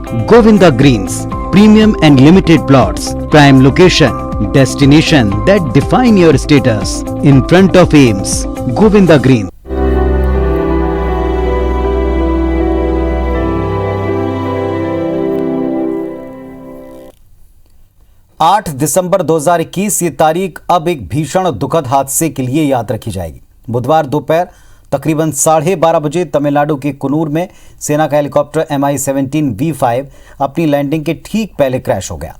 Govinda Greens, premium and limited plots, prime location, destination that define your status. In front of Ames, Govinda Greens. 8 दिसंबर 2021 ये तारीख अब एक भीषण दुखद हादसे के लिए याद रखी जाएगी। बुधवार दोपहर तकरीबन 12:30 बजे तमिलनाडु के कुन्नूर में सेना का हेलीकॉप्टर MI-17 V5 अपनी लैंडिंग के ठीक पहले क्रैश हो गया।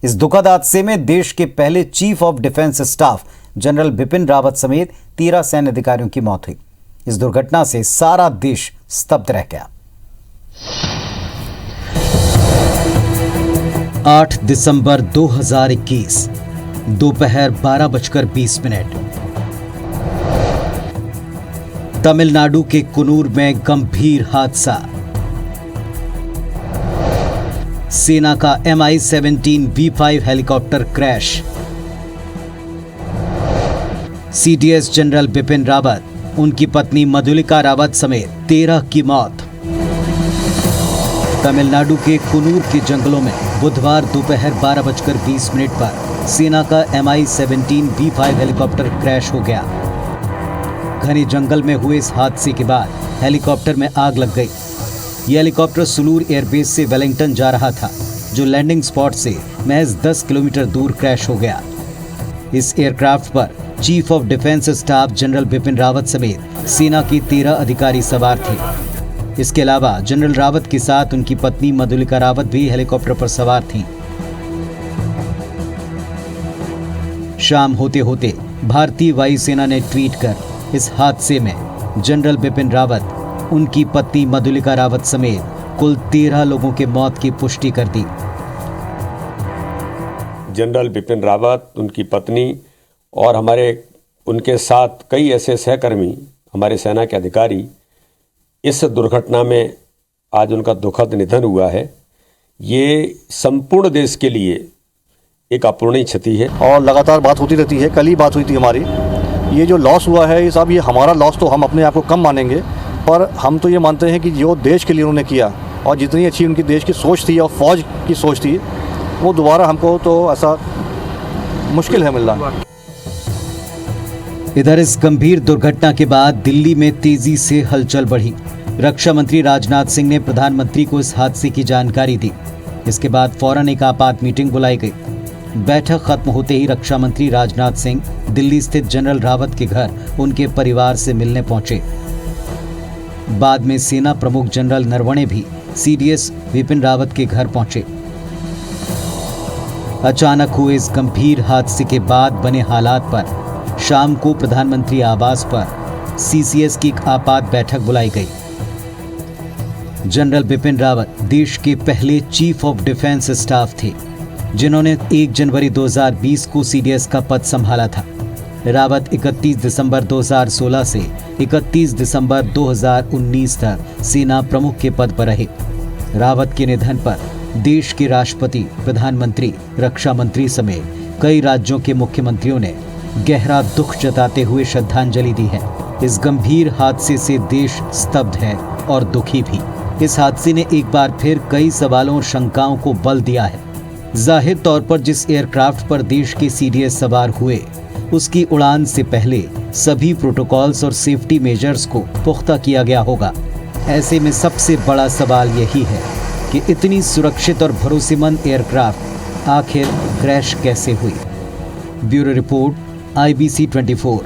इस दुखद हादसे में देश के पहले chief of defence staff general Bipin Rawat समेत 13 सैन्य अधिकारियों की मौत हुई। इस दुर्घटना से सारा देश स्तब्ध रह गया। 8 दिसंबर 2021 दोपहर 12:20 तमिलनाडु के कुन्नूर में गंभीर हादसा। सेना का MI-17 V5 helicopter crash. CDS general Bipin Rawat, उनकी पत्नी मधुलिका रावत समेत 13 की मौत। तमिलनाडु के कुन्नूर के जंगलों में बुधवार दोपहर 12:20 पर सेना का MI-17 V5 हेलीकॉप्टर क्रैश हो गया। घने जंगल में हुए इस हादसे के बाद हेलीकॉप्टर में आग लग गई। यह हेलीकॉप्टर सुलूर एयरबेस से वेलिंगटन जा रहा था, जो लैंडिंग स्पॉट से महज 10 किलोमीटर दूर क्रैश हो गया। इस एयरक्राफ्ट पर chief of defence staff general Bipin Rawat समेत सेना के 13 अधिकारी सवार थे। इसके अलावा जनरल रावत के साथ उनकी पत्नी मधुलिका रावत भी हेलीकॉप्टर पर सवार थीं। शाम होते होते भारतीय वायुसेना ने ट्वीट कर इस हादसे में जनरल बिपिन रावत, उनकी पत्नी मधुलिका रावत समेत कुल 13 लोगों के मौत की पुष्टि कर दी। जनरल बिपिन रावत, उनकी पत्नी और उनके साथ कई ऐसे सहकर्मी, हमारे सेना के अधिकारी, इस दुर्घटना में आज उनका दुखद निधन हुआ है। ये संपूर्ण देश के लिए एक अपूरणीय क्षति है और लगातार बात होती रहती है। कल ही बात हुई थी हमारी। ये जो लॉस हुआ है, ये सब, ये हमारा लॉस तो हम अपने आप को कम मानेंगे, पर हम तो ये मानते हैं कि जो देश के लिए उन्होंने किया और जितनी अच्छी उनकी देश की सोच थी और फौज की सोच थी, वो दोबारा हमको तो ऐसा मुश्किल है मिलना। इधर इस गंभीर दुर्घटना के बाद दिल्ली में तेजी से हलचल बढ़ी। रक्षा मंत्री राजनाथ सिंह ने प्रधानमंत्री को इस हादसे की जानकारी दी। इसके बाद फौरन एक आपात मीटिंग बुलाई गई। बैठक खत्म होते ही रक्षा मंत्री राजनाथ सिंह दिल्ली स्थित जनरल रावत के घर उनके परिवार से मिलने पहुंचे। बाद में सेना प्रमुख जनरल नरवणे भी CDS बिपिन रावत के घर पहुंचे। अचानक हुए इस गंभीर हादसे के बाद बने हालात पर शाम को प्रधानमंत्री आवास पर CCS की एक आपात बैठक बुलाई गई। जनरल बिपिन रावत देश के पहले चीफ ऑफ डिफेंस स्टाफ थे, जिन्होंने 1 जनवरी 2020 को CDS का पद संभाला था। रावत 31 दिसंबर 2016 से 31 दिसंबर 2019 तक सेना प्रमुख के पद पर रहे। रावत के निधन पर देश के राष्ट्रपति, प्रधानमंत्री, रक्षा मंत्री समेत कई राज्यों के मुख्यमंत्रियों ने गहरा दुख जताते हुए श्रद्धांजलि दी है। इस गंभीर हादसे से देश स्तब्ध है और दुखी भी। इस हादसे ने एक बार फिर कई सवालों और शंकाओं को बल दिया है। जाहिर तौर पर जिस एयरक्राफ्ट पर देश के CDS सवार हुए, उसकी उड़ान से पहले सभी प्रोटोकॉल्स और सेफ्टी मेजर्स को पुख्ता किया गया होगा। ऐसे में सबसे बड़ा सवाल यही है कि इतनी सुरक्षित और भरोसेमंद एयरक्राफ्ट आखिर क्रैश कैसे हुई। Bureau report IBC 24।